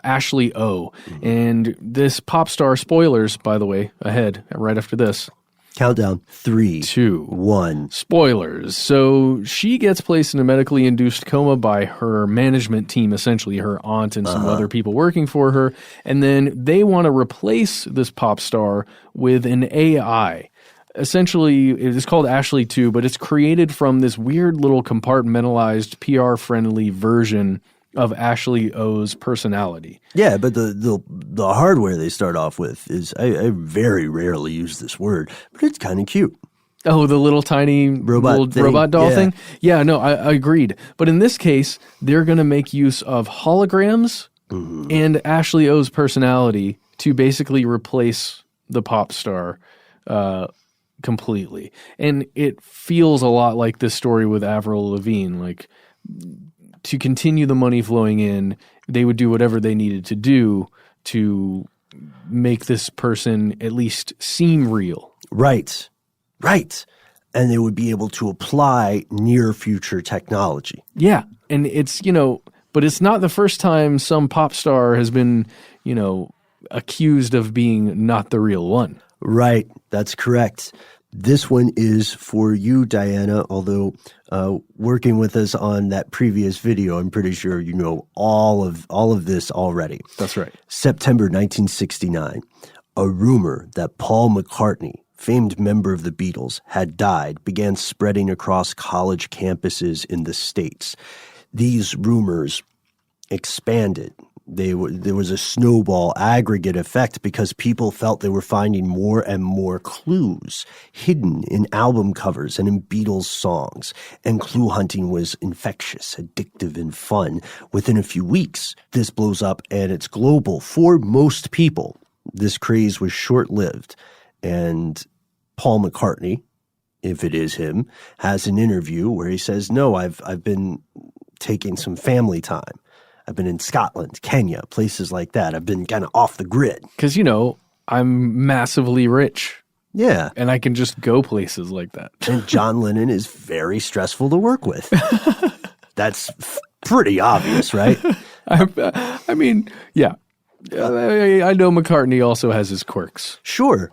Ashley O. Mm-hmm. And this pop star, spoilers, by the way, ahead, right after this. Countdown. 3, 2, 1. Spoilers. So she gets placed in a medically induced coma by her management team, essentially her aunt and some other people working for her. And then they want to replace this pop star with an AI. Essentially, it is called Ashley 2, but it's created from this weird little compartmentalized, PR-friendly version of Ashley O's personality. Yeah, but the hardware they start off with is, I very rarely use this word, but it's kind of cute. Oh, the little tiny robot doll thing? Yeah, no, I agreed. But in this case, they're going to make use of holograms and Ashley O's personality to basically replace the pop star completely. And it feels a lot like this story with Avril Lavigne, to continue the money flowing in, they would do whatever they needed to do to make this person at least seem real. Right. And they would be able to apply near future technology. Yeah. And it's, but it's not the first time some pop star has been, accused of being not the real one. Right. That's correct. This one is for you, Diana, although working with us on that previous video, I'm pretty sure you know all of this already. That's right. September 1969, a rumor that Paul McCartney, famed member of the Beatles, had died began spreading across college campuses in the States. These rumors expanded. There was a snowball aggregate effect because people felt they were finding more and more clues hidden in album covers and in Beatles songs. And clue hunting was infectious, addictive, and fun. Within a few weeks, this blows up and it's global. For most people, this craze was short-lived. And Paul McCartney, if it is him, has an interview where he says, no, I've been taking some family time. I've been in Scotland, Kenya, places like that. I've been kind of off the grid. Because, I'm massively rich. Yeah. And I can just go places like that. And John Lennon is very stressful to work with. That's pretty obvious, right? I mean, yeah. I know McCartney also has his quirks. Sure.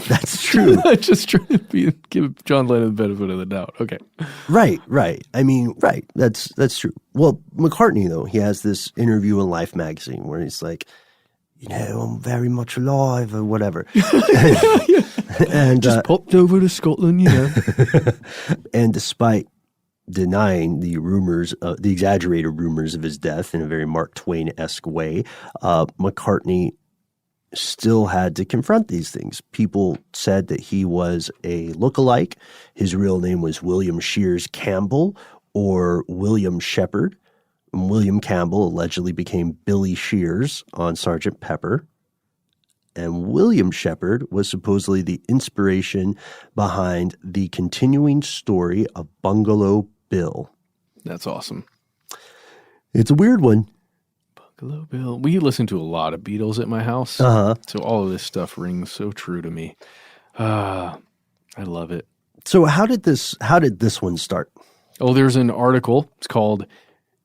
That's true. Just trying to give John Lennon the benefit of the doubt. Okay. Right. I mean, right. That's true. Well, McCartney, though, he has this interview in Life magazine where he's like, I'm very much alive or whatever. and just popped over to Scotland, And despite denying the rumors, the exaggerated rumors of his death in a very Mark Twain-esque way, McCartney still had to confront these things. People said that he was a lookalike. His real name was William Shears Campbell or William Shepard. And William Campbell allegedly became Billy Shears on Sgt. Pepper. And William Shepard was supposedly the inspiration behind the continuing story of Bungalow Bill. That's awesome. It's a weird one. Bungalow Bill. We listen to a lot of Beatles at my house. Uh-huh. So all of this stuff rings so true to me. I love it. So how did this one start? Oh, there's an article. It's called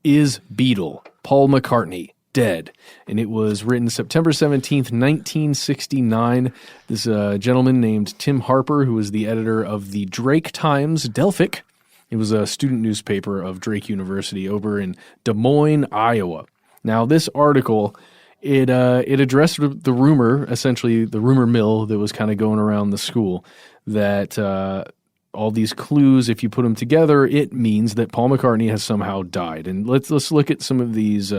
Is Beatle Paul McCartney Dead? And it was written September 17th, 1969. This gentleman named Tim Harper, who was the editor of the Drake Times Delphic. It was a student newspaper of Drake University over in Des Moines, Iowa. Now, this article, it addressed the rumor, essentially the rumor mill that was kind of going around the school, that all these clues, if you put them together, it means that Paul McCartney has somehow died. And let's look at some of these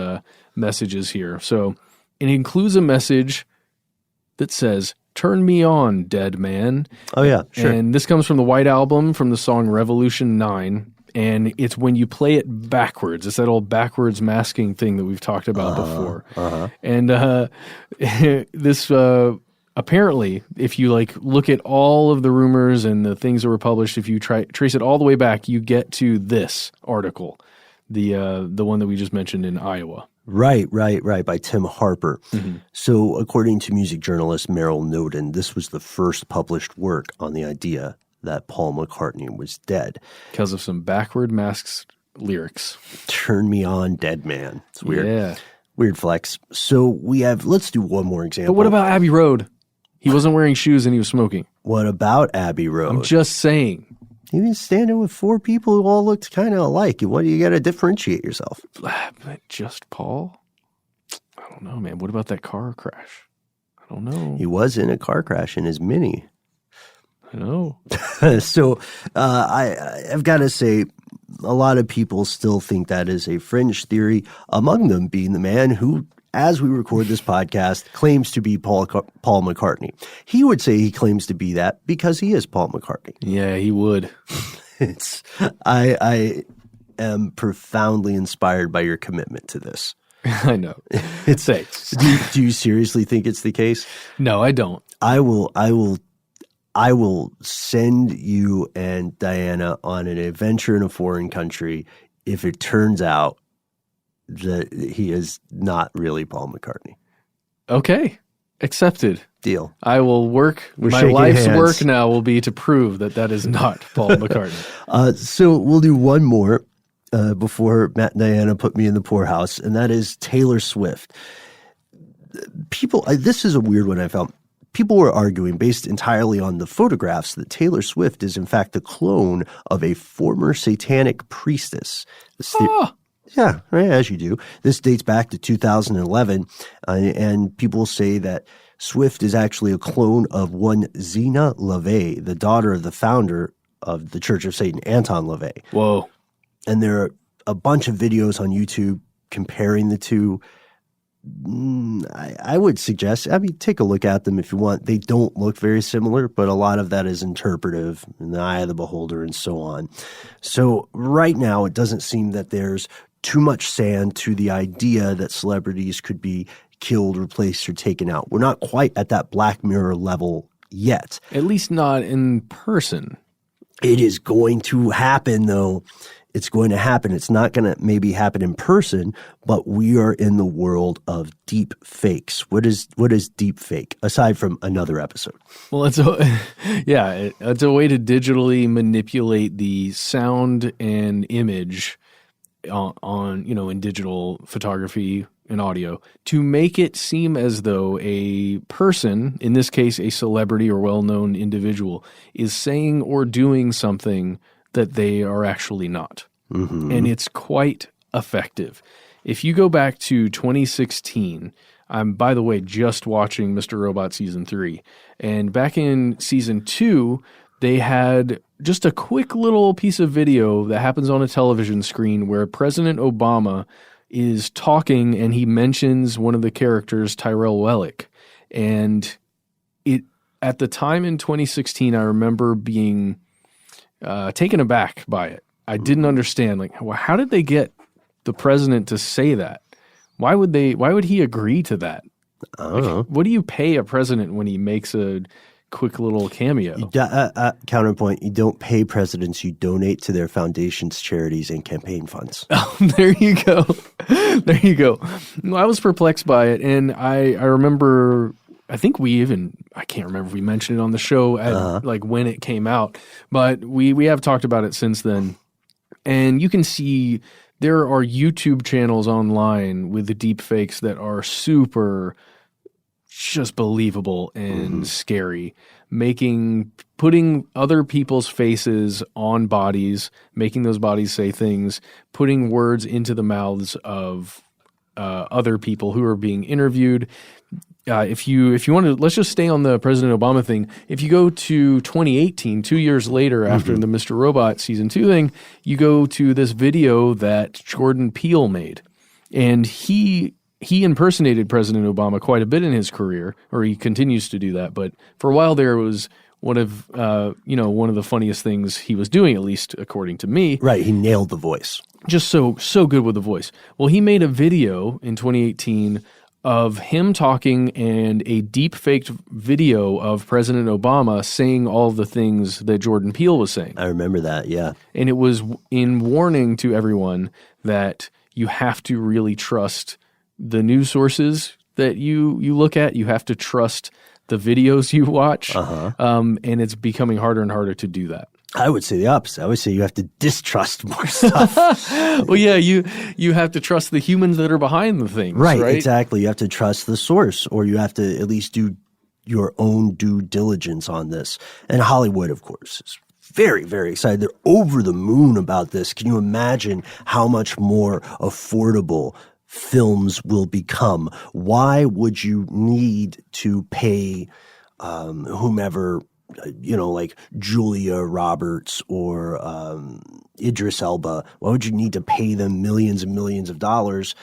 messages here. So it includes a message that says, "Turn me on, dead man." Oh, yeah, sure. And this comes from the White Album from the song Revolution 9. And it's when you play it backwards. It's that old backwards masking thing that we've talked about before. Uh-huh. And this apparently, if you look at all of the rumors and the things that were published, if you trace it all the way back, you get to this article, the one that we just mentioned in Iowa. Right, by Tim Harper. Mm-hmm. So according to music journalist Merrill Noden, this was the first published work on the idea that Paul McCartney was dead. Because of some backward masks lyrics. Turn me on, dead man. It's weird. Yeah. Weird flex. So let's do one more example. But what about Abbey Road? He wasn't wearing shoes and he was smoking. What about Abbey Road? I'm just saying. He was standing with four people who all looked kind of alike. What do you got to differentiate yourself? But just Paul? I don't know, man. What about that car crash? I don't know. He was in a car crash in his Mini. I know. So I've got to say, a lot of people still think that is a fringe theory, among them being the man who, as we record this podcast, claims to be Paul McCartney. He would say he claims to be that because he is Paul McCartney. Yeah, he would. I am profoundly inspired by your commitment to this. I know. Thanks. Do you seriously think it's the case? No, I don't. I will send you and Diana on an adventure in a foreign country if it turns out that he is not really Paul McCartney. Okay. Accepted. Deal. I will work. My life's work now will be to prove that is not Paul McCartney. So we'll do one more before Matt and Diana put me in the poorhouse, and that is Taylor Swift. This is a weird one I found. People were arguing, based entirely on the photographs, that Taylor Swift is in fact the clone of a former satanic priestess. Yeah, right, as you do. This dates back to 2011, and people say that Swift is actually a clone of one Zena LaVey, the daughter of the founder of the Church of Satan, Anton LaVey. Whoa. And there are a bunch of videos on YouTube comparing the two. I would suggest, take a look at them if you want. They don't look very similar, but a lot of that is interpretive, in the eye of the beholder, and so on. So right now, it doesn't seem that there's too much sand to the idea that celebrities could be killed, replaced, or taken out. We're not quite at that Black Mirror level yet. At least not in person. It is going to happen, though. It's going to happen. It's not going to maybe happen in person, but we are in the world of deep fakes. What is deep fake, aside from another episode? Well, it's a way to digitally manipulate the sound and image on in digital photography and audio to make it seem as though a person, in this case a celebrity or well-known individual, is saying or doing something that they are actually not. Mm-hmm. And it's quite effective. If you go back to 2016, I'm, by the way, just watching Mr. Robot Season 3. And back in Season 2, they had just a quick little piece of video that happens on a television screen where President Obama is talking and he mentions one of the characters, Tyrell Wellick. And at the time in 2016, I remember being taken aback by it. I didn't understand, how did they get the president to say that? Why would he agree to that? I don't know. What do you pay a president when he makes a quick little cameo? Counterpoint, you don't pay presidents, you donate to their foundations, charities, and campaign funds. Oh, there you go. There you go. I was perplexed by it, and I remember, I think I can't remember if we mentioned it on the show at when it came out, but we have talked about it since then. And you can see there are YouTube channels online with the deep fakes that are super just believable and scary, putting other people's faces on bodies, making those bodies say things, putting words into the mouths of other people who are being interviewed. If you want to, let's just stay on the President Obama thing. If you go to 2018, 2 years later after the Mr. Robot Season 2 thing, you go to this video that Jordan Peele made. And he impersonated President Obama quite a bit in his career, or he continues to do that. But for a while there, it was one of the funniest things he was doing, at least according to me. Right, he nailed the voice. Just so good with the voice. Well, he made a video in 2018 of him talking and a deep-faked video of President Obama saying all the things that Jordan Peele was saying. I remember that, yeah. And it was in warning to everyone that you have to really trust the news sources that you look at. You have to trust the videos you watch. And it's becoming harder and harder to do that. I would say the opposite. I would say you have to distrust more stuff. Well, yeah, you have to trust the humans that are behind the things. Right, exactly. You have to trust the source, or you have to at least do your own due diligence on this. And Hollywood, of course, is very, very excited. They're over the moon about this. Can you imagine how much more affordable films will become? Why would you need to pay whomever, like Julia Roberts or Idris Elba? Why would you need to pay them millions and millions of dollars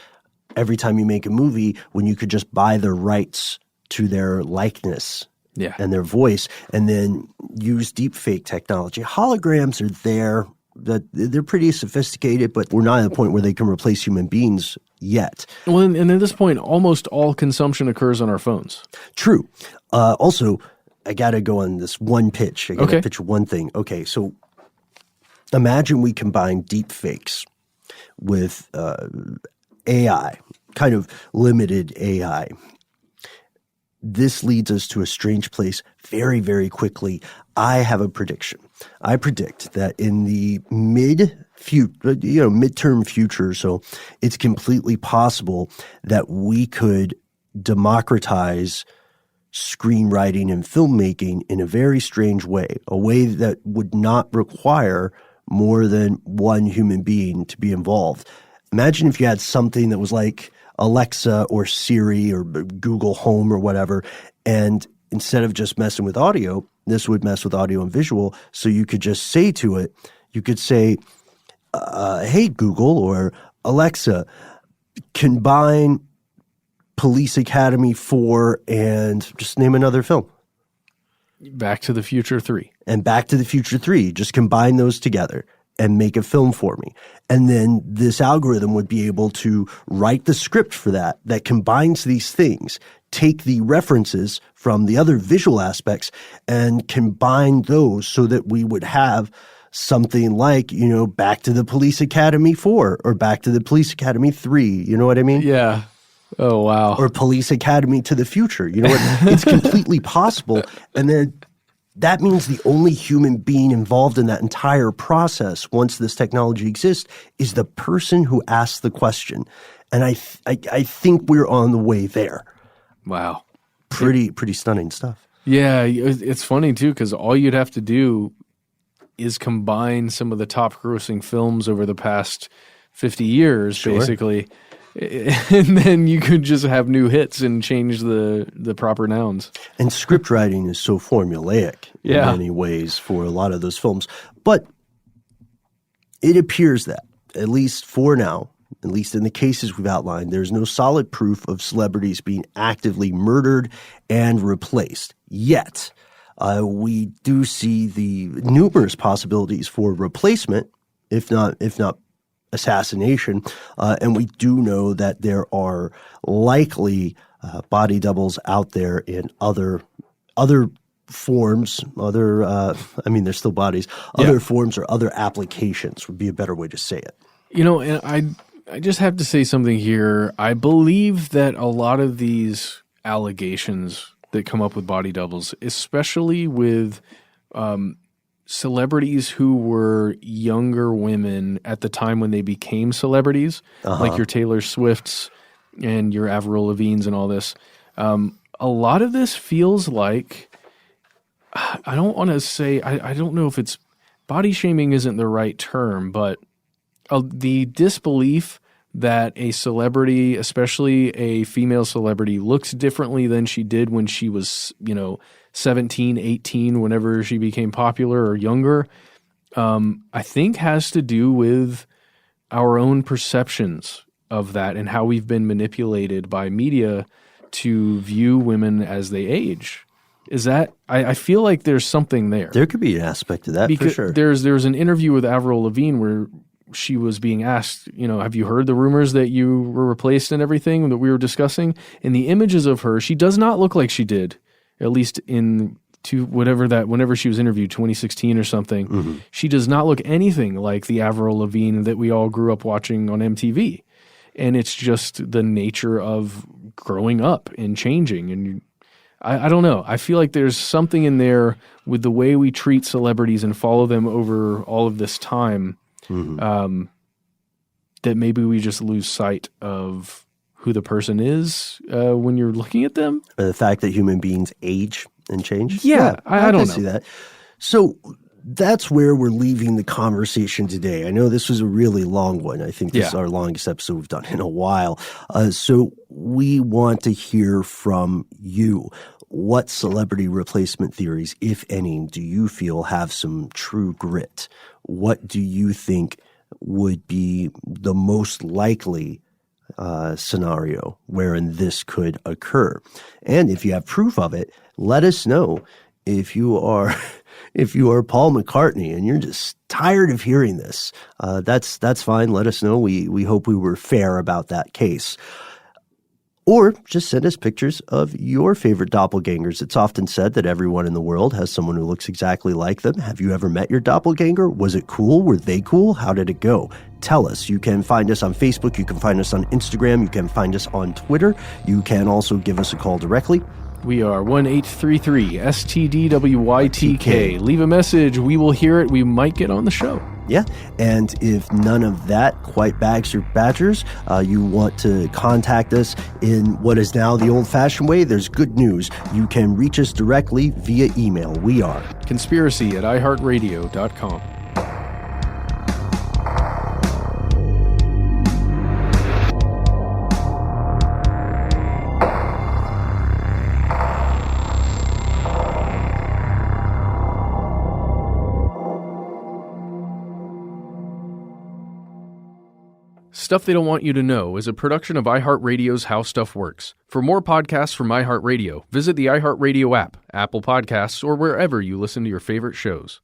every time you make a movie when you could just buy the rights to their likeness and their voice and then use deepfake technology? Holograms are there. They're pretty sophisticated, but we're not at the point where they can replace human beings yet. Well, and at this point, almost all consumption occurs on our phones. True. Also, I got to go on this one pitch. I got to pitch one thing. Okay, so imagine we combine deep fakes with AI, kind of limited AI. This leads us to a strange place very, very quickly. I have a prediction. I predict that in the midterm future, so it's completely possible that we could democratize screenwriting and filmmaking in a very strange way, a way that would not require more than one human being to be involved. Imagine if you had something that was like Alexa or Siri or Google Home or whatever, and instead of just messing with audio, this would mess with audio and visual. So you could just say to it, you could say, hey, Google or Alexa, combine Police Academy 4 and just name another film. Back to the Future 3. And Back to the Future 3. Just combine those together and make a film for me. And then this algorithm would be able to write the script for that combines these things, take the references from the other visual aspects and combine those so that we would have something like, Back to the Police Academy 4 or Back to the Police Academy 3. You know what I mean? Yeah. Oh, wow. Or Police Academy to the Future. You know what? It's completely possible. And then that means the only human being involved in that entire process, once this technology exists, is the person who asks the question. And I think we're on the way there. Wow. Pretty stunning stuff. Yeah, it's funny, too, because all you'd have to do is combine some of the top-grossing films over the past 50 years, basically. And then you could just have new hits and change the proper nouns. And script writing is so formulaic in many ways for a lot of those films. But it appears that, at least for now, at least in the cases we've outlined, there's no solid proof of celebrities being actively murdered and replaced. Yet, we do see the numerous possibilities for replacement, if not assassination, and we do know that there are likely body doubles out there in other forms, they're still bodies, other forms or other applications would be a better way to say it. And I just have to say something here. I believe that a lot of these allegations that come up with body doubles, especially with celebrities who were younger women at the time when they became celebrities, like your Taylor Swifts and your Avril Lavignes and all this. A lot of this feels like, I don't want to say, I don't know if it's, body shaming isn't the right term, but the disbelief that a celebrity, especially a female celebrity, looks differently than she did when she was, 17, 18, whenever she became popular or younger, I think has to do with our own perceptions of that and how we've been manipulated by media to view women as they age. Is that, I feel like there's something there. There could be an aspect of that, because for sure. There's an interview with Avril Lavigne where she was being asked, have you heard the rumors that you were replaced and everything that we were discussing? And the images of her, she does not look like she did. At least whenever she was interviewed, 2016 or something, mm-hmm. She does not look anything like the Avril Lavigne that we all grew up watching on MTV. And it's just the nature of growing up and changing. And I don't know. I feel like there's something in there with the way we treat celebrities and follow them over all of this time, mm-hmm. That maybe we just lose sight of who the person is when you're looking at them. Or the fact that human beings age and change. Yeah, I don't know. See that. So that's where we're leaving the conversation today. I know this was a really long one. I think this is our longest episode we've done in a while. So we want to hear from you. What celebrity replacement theories, if any, do you feel have some true grit? What do you think would be the most likely scenario wherein this could occur? And if you have proof of it, let us know. If you are Paul McCartney and you're just tired of hearing this, that's fine. Let us know. We hope we were fair about that case. Or just send us pictures of your favorite doppelgangers. It's often said that everyone in the world has someone who looks exactly like them. Have you ever met your doppelganger? Was it cool? Were they cool? How did it go? tell us. You can find us on Facebook. You can find us on Instagram. You can find us on Twitter. You can also give us a call directly. We are 1-833-STDWYTK. Leave a message. We will hear it. We might get on the show. Yeah, and if none of that quite bags your badgers, you want to contact us in what is now the old-fashioned way, there's good news. You can reach us directly via email. We are conspiracy@iHeartRadio.com. Stuff They Don't Want You to Know is a production of iHeartRadio's How Stuff Works. For more podcasts from iHeartRadio, visit the iHeartRadio app, Apple Podcasts, or wherever you listen to your favorite shows.